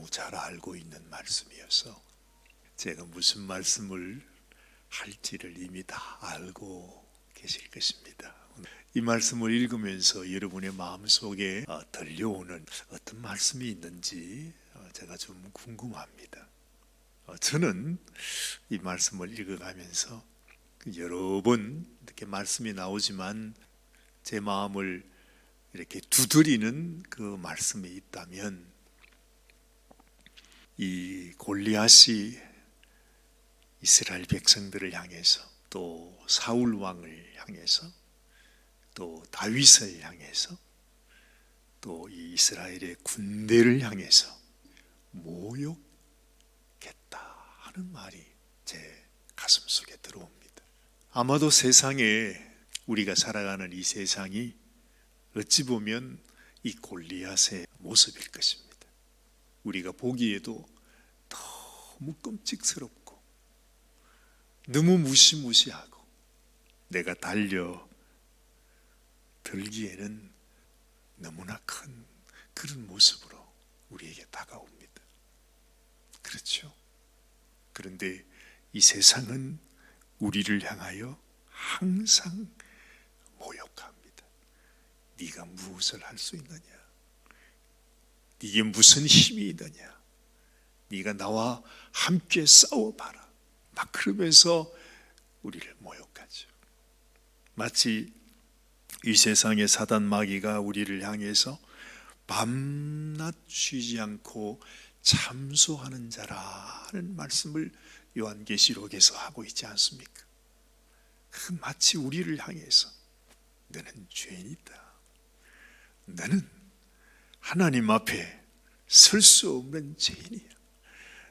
너무 잘 알고 있는 말씀이어서 제가 무슨 말씀을 할지를 이미 다 알고 계실 것입니다. 이 말씀을 읽으면서 여러분의 마음속에 들려오는 어떤 말씀이 있는지 제가 좀 궁금합니다. 저는 이 말씀을 읽어가면서 여러 번 이렇게 말씀이 나오지만 제 마음을 이렇게 두드리는 그 말씀이 있다면, 이 골리앗이 이스라엘 백성들을 향해서, 또 사울 왕을 향해서, 또 다윗을 향해서, 또 이 이스라엘의 군대를 향해서 모욕했다 하는 말이 제 가슴 속에 들어옵니다. 아마도 세상에, 우리가 살아가는 이 세상이 어찌 보면 이 골리앗의 모습일 것입니다. 우리가 보기에도 너무 끔찍스럽고 너무 무시무시하고 내가 달려 들기에는 너무나 큰 그런 모습으로 우리에게 다가옵니다. 그렇죠? 그런데 이 세상은 우리를 향하여 항상 모욕합니다. 네가 무엇을 할 수 있느냐? 네게 무슨 힘이 있느냐? 네가 나와 함께 싸워봐라. 막 그러면서 우리를 모욕하죠. 마치 이 세상의 사단 마귀가 우리를 향해서 밤낮 쉬지 않고 참소하는 자라는 말씀을 요한계시록에서 하고 있지 않습니까? 그 마치 우리를 향해서 너는 죄인이다. 너는 하나님 앞에 설 수 없는 죄인이야.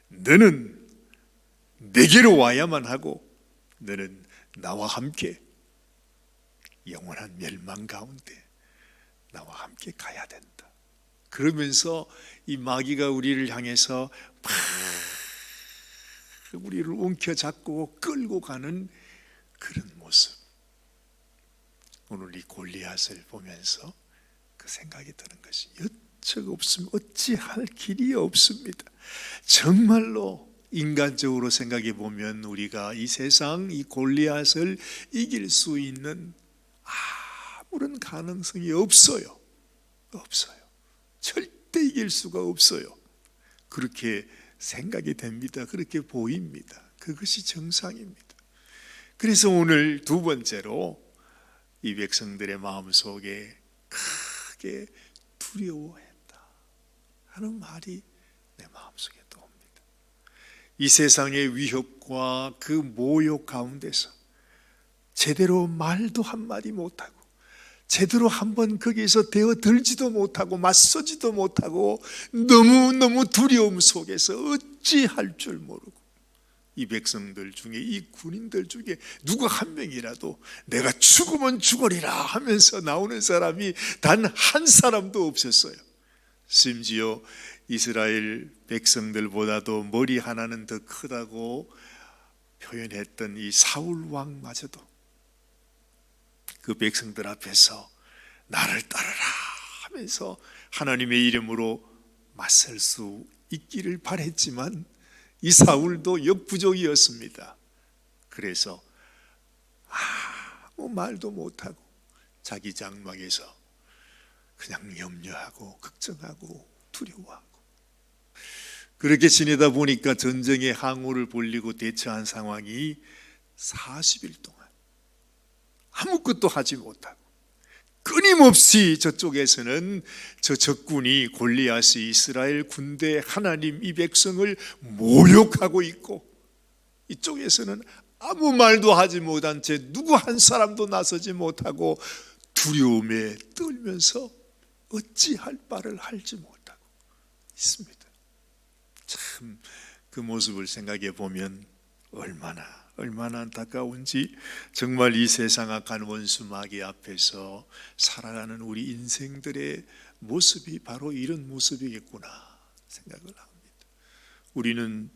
너는 내게로 와야만 하고 너는 나와 함께 영원한 멸망 가운데 나와 함께 가야 된다. 그러면서 이 마귀가 우리를 향해서 막 우리를 움켜잡고 끌고 가는 그런 모습. 오늘 이 골리앗을 보면서 그 생각이 드는 것이, 여척 없으면 어찌할 길이 없습니다. 정말로 인간적으로 생각해 보면 우리가 이 세상 이 골리앗을 이길 수 있는 아무런 가능성이 없어요. 없어요. 절대 이길 수가 없어요. 그렇게 생각이 됩니다. 그렇게 보입니다. 그것이 정상입니다. 그래서 오늘 두 번째로 이 백성들의 마음속에 크게 두려워했다 하는 말이 내 마음속에 떠옵니다. 이 세상의 위협과 그 모욕 가운데서 제대로 말도 한마디 못하고, 제대로 한번 거기에서 대어들지도 못하고 맞서지도 못하고 너무너무 두려움 속에서 어찌할 줄 모르고, 이 백성들 중에, 이 군인들 중에 누구 한 명이라도 내가 죽으면 죽으리라 하면서 나오는 사람이 단 한 사람도 없었어요. 심지어 이스라엘 백성들보다도 머리 하나는 더 크다고 표현했던 이 사울 왕마저도 그 백성들 앞에서 나를 따르라 하면서 하나님의 이름으로 맞설 수 있기를 바랬지만 이 사울도 역부족이었습니다. 그래서 아무 말도 못하고 자기 장막에서 그냥 염려하고 걱정하고 두려워하고, 그렇게 지내다 보니까 전쟁의 항우를 벌리고 대처한 상황이 40일 동안 아무것도 하지 못하고, 끊임없이 저쪽에서는 저 적군이 골리앗이 이스라엘 군대 하나님 이 백성을 모욕하고 있고, 이쪽에서는 아무 말도 하지 못한 채 누구 한 사람도 나서지 못하고 두려움에 떨면서 어찌할 바를 알지 못하고 있습니다. 참 그 모습을 생각해 보면 얼마나 안타까운지, 정말 이 세상 악한 원수 마귀 앞에서 살아가는 우리 인생들의 모습이 바로 이런 모습이겠구나 생각을 합니다. 우리는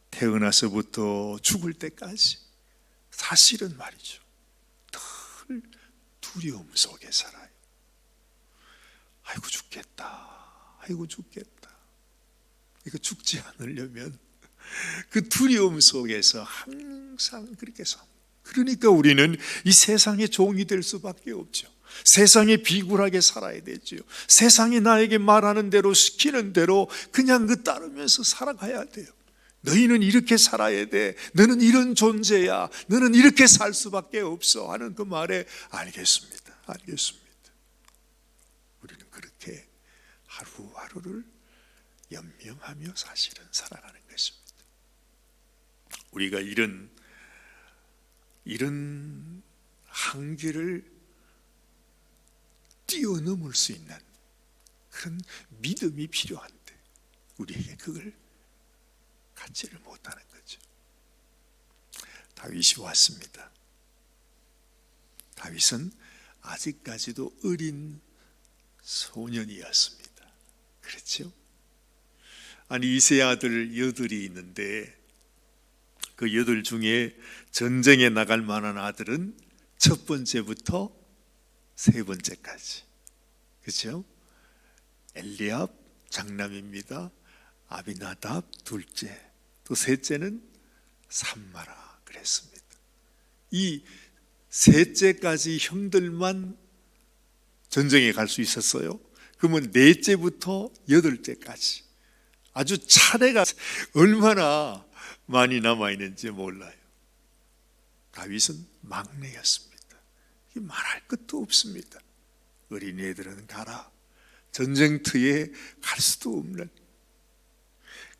태어나서부터 죽을 때까지 사실은 말이죠, 늘 두려움 속에 살아요. 아이고 죽겠다, 아이고 죽겠다. 이거 죽지 않으려면 그 두려움 속에서 항상 그렇게 삽니다. 그러니까 우리는 이 세상의 종이 될 수밖에 없죠. 세상에 비굴하게 살아야 되죠. 세상이 나에게 말하는 대로 시키는 대로 그냥 그 따르면서 살아가야 돼요. 너희는 이렇게 살아야 돼. 너는 이런 존재야. 너는 이렇게 살 수밖에 없어 하는 그 말에 알겠습니다. 알겠습니다. 우리는 그렇게 하루하루를 연명하며 사실은 살아가는 것입니다. 우리가 이런 한계를 뛰어넘을 수 있는 그런 믿음이 필요한데 우리에게 그걸 갖지를 못하는 거죠. 다윗이 왔습니다. 다윗은 아직까지도 어린 소년이었습니다. 그렇죠? 아니 이세 아들 8이 있는데 그 8 중에 전쟁에 나갈 만한 아들은 첫 번째부터 세 번째까지. 그렇죠? 엘리압 장남입니다. 아비나답 둘째, 또 셋째는 삼마라 그랬습니다. 이 셋째까지 형들만 전쟁에 갈 수 있었어요. 그러면 넷째부터 8째까지 아주 차례가 얼마나 많이 남아있는지 몰라요. 다윗은 막내였습니다. 말할 것도 없습니다. 어린애들은 가라. 전쟁터에 갈 수도 없는.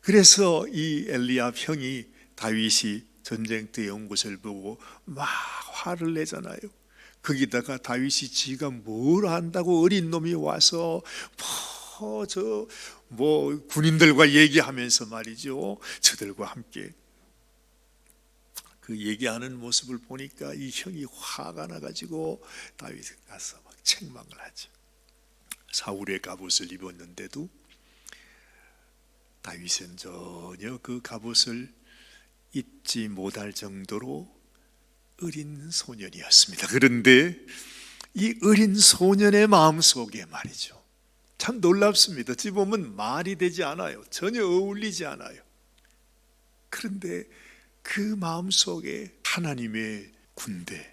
그래서 이 엘리압 형이 다윗이 전쟁터에 온 것을 보고 막 화를 내잖아요. 거기다가 다윗이 지가 뭘 안다고 어린 놈이 와서 군인들과 얘기하면서 말이죠. 저들과 함께 그 얘기하는 모습을 보니까 이 형이 화가 나가지고 다윗에 가서 막 책망을 하죠. 사울의 갑옷을 입었는데도 다윗은 전혀 그 갑옷을 입지 못할 정도로 어린 소년이었습니다. 그런데 이 어린 소년의 마음속에 말이죠. 참 놀랍습니다. 어찌 보면 말이 되지 않아요. 전혀 어울리지 않아요. 그런데 그 마음속에 하나님의 군대,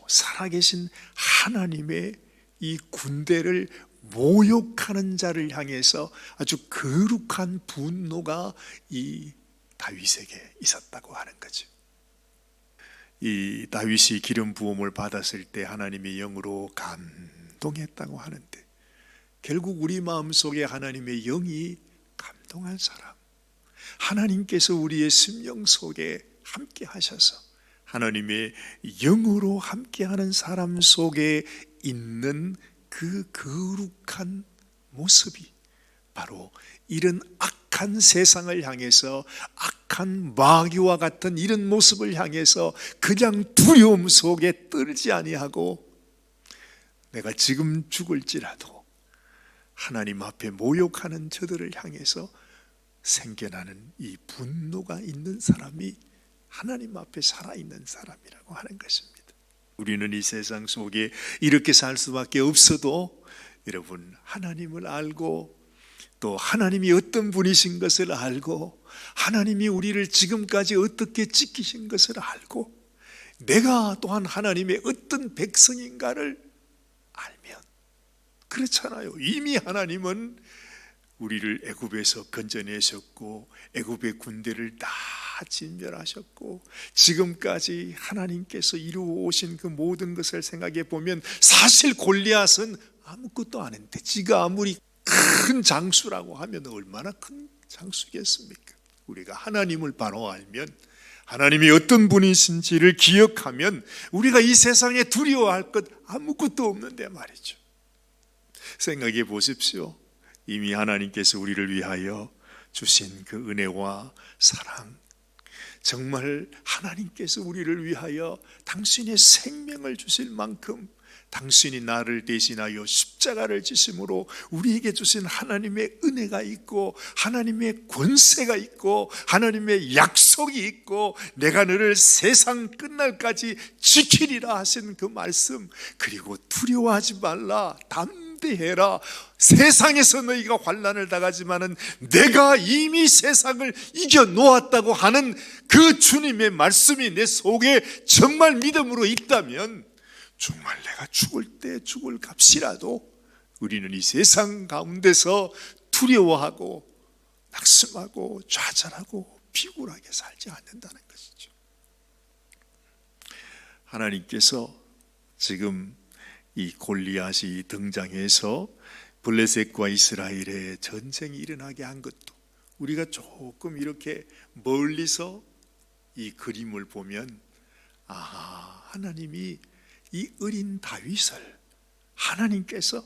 살아계신 하나님의 이 군대를 모욕하는 자를 향해서 아주 거룩한 분노가 이 다윗에게 있었다고 하는 거죠. 이 다윗이 기름 부음을 받았을 때 하나님의 영으로 감동했다고 하는데 결국 우리 마음속에 하나님의 영이 감동한 사람, 하나님께서 우리의 심령 속에 함께 하셔서 하나님의 영으로 함께하는 사람 속에 있는 그 거룩한 모습이 바로 이런 악한 세상을 향해서 악한 마귀와 같은 이런 모습을 향해서 그냥 두려움 속에 떨지 아니하고 내가 지금 죽을지라도 하나님 앞에 모욕하는 저들을 향해서 생겨나는 이 분노가 있는 사람이 하나님 앞에 살아있는 사람이라고 하는 것입니다. 우리는 이 세상 속에 이렇게 살 수밖에 없어도 여러분 하나님을 알고 또 하나님이 어떤 분이신 것을 알고 하나님이 우리를 지금까지 어떻게 지키신 것을 알고 내가 또한 하나님의 어떤 백성인가를 알면 그렇잖아요. 이미 하나님은 우리를 애굽에서 건져내셨고 애굽의 군대를 다 진멸하셨고 지금까지 하나님께서 이루어 오신 그 모든 것을 생각해 보면 사실 골리앗은 아무것도 아닌데 지가 아무리 큰 장수라고 하면 얼마나 큰 장수겠습니까? 우리가 하나님을 바로 알면 하나님이 어떤 분이신지를 기억하면 우리가 이 세상에 두려워할 것 아무것도 없는데 말이죠. 생각해 보십시오. 이미 하나님께서 우리를 위하여 주신 그 은혜와 사랑, 정말 하나님께서 우리를 위하여 당신의 생명을 주실 만큼 당신이 나를 대신하여 십자가를 지심으로 우리에게 주신 하나님의 은혜가 있고 하나님의 권세가 있고 하나님의 약속이 있고 내가 너를 세상 끝날까지 지키리라 하신 그 말씀, 그리고 두려워하지 말라, 담대히 담대해라. 세상에서 너희가 환난을 당하지만은 내가 이미 세상을 이겨 놓았다고 하는 그 주님의 말씀이 내 속에 정말 믿음으로 있다면, 정말 내가 죽을 때 죽을 값이라도 우리는 이 세상 가운데서 두려워하고 낙심하고 좌절하고 비굴하게 살지 않는다는 것이죠. 하나님께서 지금 이 골리앗이 등장해서 블레셋과 이스라엘의 전쟁이 일어나게 한 것도, 우리가 조금 이렇게 멀리서 이 그림을 보면, 하나님이 이 어린 다윗을 하나님께서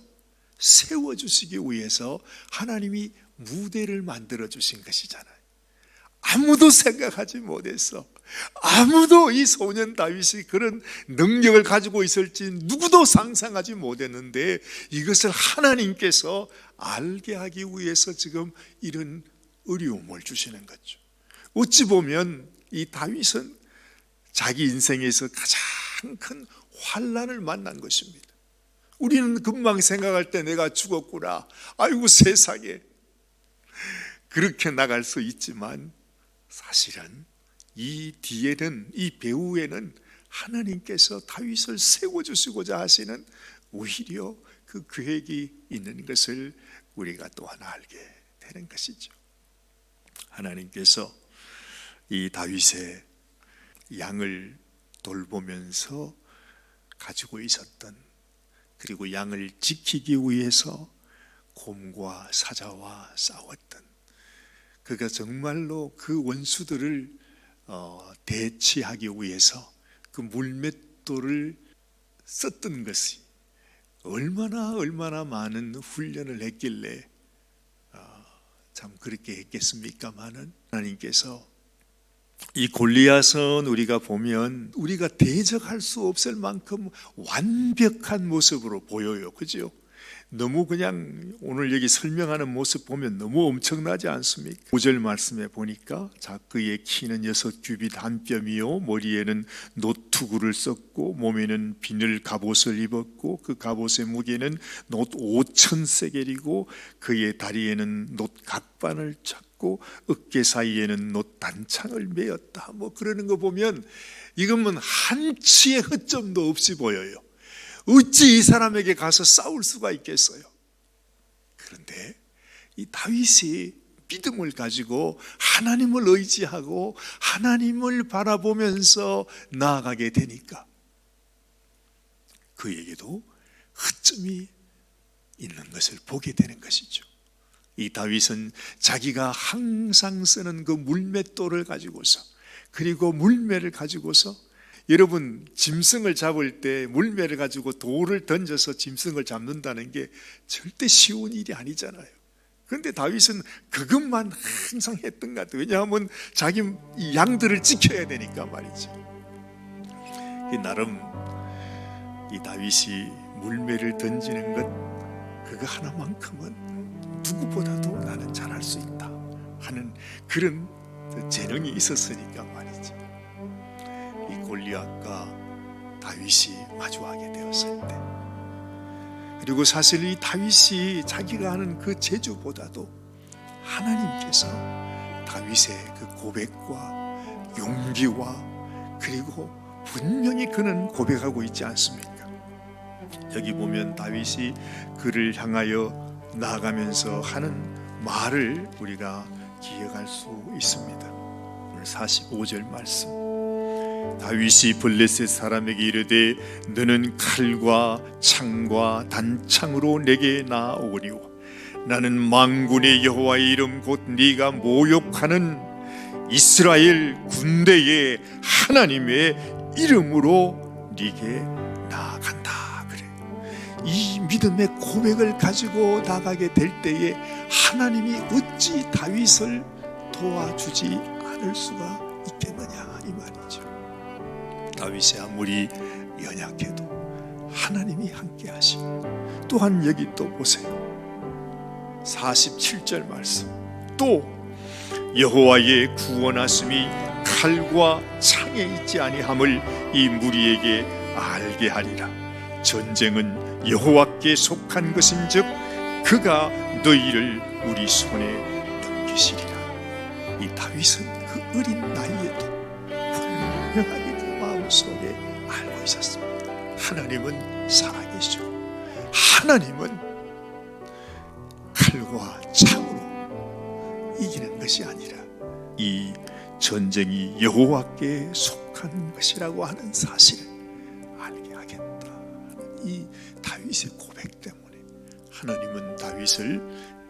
세워주시기 위해서 하나님이 무대를 만들어 주신 것이잖아요. 아무도 생각하지 못했어. 아무도 이 소년 다윗이 그런 능력을 가지고 있을지 누구도 상상하지 못했는데, 이것을 하나님께서 알게 하기 위해서 지금 이런 어려움을 주시는 거죠. 어찌 보면 이 다윗은 자기 인생에서 가장 큰 환난을 만난 것입니다. 우리는 금방 생각할 때 내가 죽었구나, 아이고 세상에, 그렇게 나갈 수 있지만, 사실은 이 뒤에는, 이 배후에는 하나님께서 다윗을 세워주시고자 하시는 오히려 그 계획이 있는 것을 우리가 또 하나 알게 되는 것이죠. 하나님께서 이 다윗의 양을 돌보면서 가지고 있었던, 그리고 양을 지키기 위해서 곰과 사자와 싸웠던, 그가 정말로 그 원수들을 대치하기 위해서 그 물맷돌을 썼던 것이 얼마나 많은 훈련을 했길래 참 그렇게 했겠습니까마는, 하나님께서 이 골리앗은 우리가 보면 우리가 대적할 수 없을 만큼 완벽한 모습으로 보여요. 그죠? 너무 그냥 오늘 여기 설명하는 모습 보면 너무 엄청나지 않습니까? 5절 말씀에 보니까, 자 그의 키는 6규빗 한 뼘이요 머리에는 노투구를 썼고 몸에는 비늘 갑옷을 입었고 그 갑옷의 무게는 놋 5,000세겔이고 그의 다리에는 놋 각반을 찼고 어깨 사이에는 놋 단창을 메었다. 뭐 그러는 거 보면 이것은 한치의 허점도 없이 보여요. 어찌 이 사람에게 가서 싸울 수가 있겠어요? 그런데 이 다윗이 믿음을 가지고 하나님을 의지하고 하나님을 바라보면서 나아가게 되니까 그에게도 허점이 있는 것을 보게 되는 것이죠. 이 다윗은 자기가 항상 쓰는 그 물맷돌을 가지고서, 그리고 물매를 가지고서, 여러분 짐승을 잡을 때 물매를 가지고 돌을 던져서 짐승을 잡는다는 게 절대 쉬운 일이 아니잖아요. 그런데 다윗은 그것만 항상 했던 것 같아요. 왜냐하면 자기 양들을 지켜야 되니까 말이죠. 나름 이 다윗이 물매를 던지는 것, 그거 하나만큼은 누구보다도 나는 잘할 수 있다 하는 그런 재능이 있었으니까 말이죠. 이 골리앗과 다윗이 마주하게 되었을 때, 그리고 사실 이 다윗이 자기가 하는 그 재주보다도 하나님께서 다윗의 그 고백과 용기와, 그리고 분명히 그는 고백하고 있지 않습니까? 여기 보면 다윗이 그를 향하여 나아가면서 하는 말을 우리가 기억할 수 있습니다. 오늘 45절 말씀, 다윗이 블레셋 사람에게 이르되 너는 칼과 창과 단창으로 내게 나아오리오. 나는 만군의 여호와의 이름 곧 네가 모욕하는 이스라엘 군대의 하나님의 이름으로 네게 나아간다. 그래. 이 믿음의 고백을 가지고 나가게 될 때에 하나님이 어찌 다윗을 도와주지 않을 수가 있겠느냐 이 말이죠. 다윗이 아무리 연약해도 하나님이 함께 하시고, 또한 여기 또 보세요. 47절 말씀, 또 여호와의 구원하심이 칼과 창에 있지 아니함을 이 무리에게 알게 하리라. 전쟁은 여호와께 속한 것인즉 그가 너희를 우리 손에 넘기시리라. 이 다윗은 그 어린 나이에도 분명하게 그 마음속에 알고 있었습니다. 하나님은 살아계시고 하나님은 칼과 창으로 이기는 것이 아니라 이 전쟁이 여호와께 속한 것이라고 하는 사실을 알게 하겠다. 이 다윗의 고백 때문에 하나님은 다윗을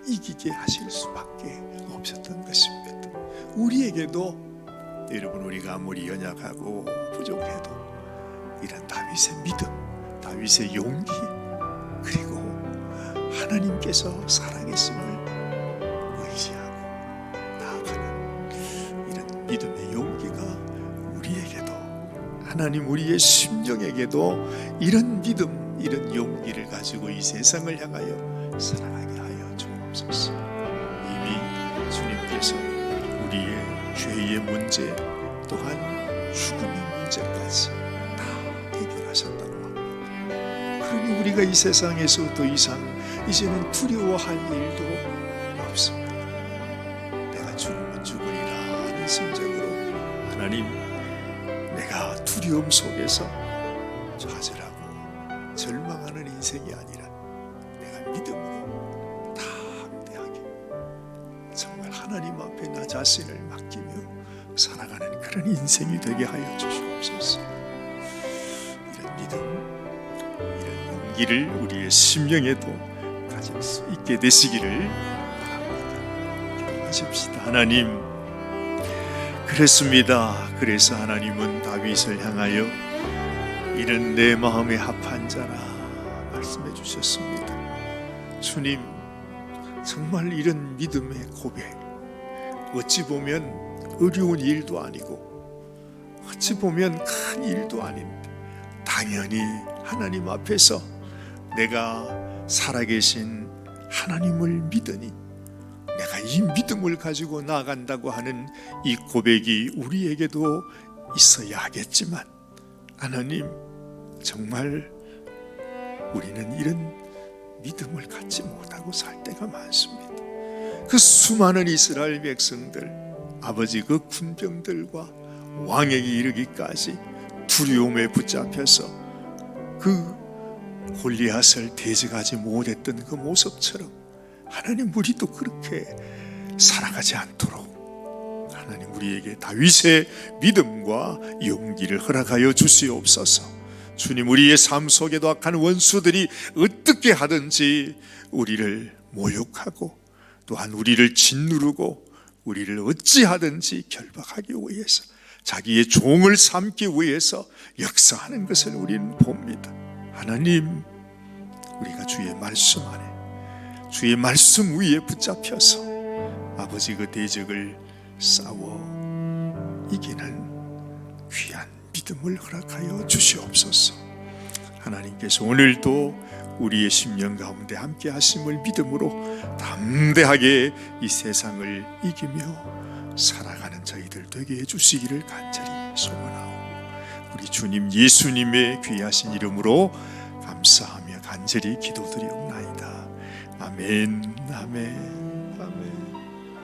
이기게 하실 수밖에 없었던 것입니다. 우리에게도 여러분, 우리가 아무리 연약하고 부족해도 이런 다윗의 믿음, 다윗의 용기, 그리고 하나님께서 살아계심을 의지하고 나아가는 이런 믿음의 용기가 우리에게도, 하나님 우리의 심령에게도 이런 믿음, 이런 용기를 가지고 이 세상을 향하여 살아가게 하여 주옵소서. 이미 주님께서 우리의 죄의 문제 또한 죽음의 문제까지 다 해결하셨다고 합니다. 그러니 우리가 이 세상에서 더 이상 이제는 두려워할 일도 없습니다. 내가 죽으면 죽으리라 하는 심정으로 하나님, 내가 두려움 속에서 좌절하고 절망하는 인생이 아니라 내가 믿음으로 담대하게 정말 하나님 앞에 나 자신을 맡기며 살아가는 그런 인생이 되게 하여 주시옵소서. 이런 믿음, 이런 용기를 우리의 심령에도 가질 수 있게 되시기를 바랍니다. 기도하십시다. 하나님, 그렇습니다. 그래서 하나님은 다윗을 향하여 이는 내 마음에 합한 자라 말씀해 주셨습니다. 주님, 정말 이런 믿음의 고백, 어찌 보면 어려운 일도 아니고 어찌 보면 큰 일도 아닌데 당연히 하나님 앞에서 내가 살아계신 하나님을 믿으니 내가 이 믿음을 가지고 나아간다고 하는 이 고백이 우리에게도 있어야 하겠지만, 하나님, 정말 우리는 이런 믿음을 갖지 못하고 살 때가 많습니다. 그 수많은 이스라엘 백성들, 아버지 그 군병들과 왕에게 이르기까지 두려움에 붙잡혀서 그 골리앗을 대적하지 못했던 그 모습처럼 하나님, 우리도 그렇게 살아가지 않도록 하나님 우리에게 다윗의 믿음과 용기를 허락하여 주시옵소서. 주님, 우리의 삶 속에도 악한 원수들이 어떻게 하든지 우리를 모욕하고 또한 우리를 짓누르고 우리를 어찌하든지 결박하기 위해서 자기의 종을 삼기 위해서 역사하는 것을 우리는 봅니다. 하나님, 우리가 주의 말씀 안에, 주의 말씀 위에 붙잡혀서 아버지 그 대적을 싸워 이기는 귀한 믿음을 허락하여 주시옵소서. 하나님께서 오늘도 우리의 심령 가운데 함께 하심을 믿음으로 담대하게 이 세상을 이기며 살아가는 저희들 되게 해주시기를 간절히 소원하오고 우리 주님 예수님의 귀하신 이름으로 감사하며 간절히 기도드리옵나이다. 아멘, 아멘, 아멘.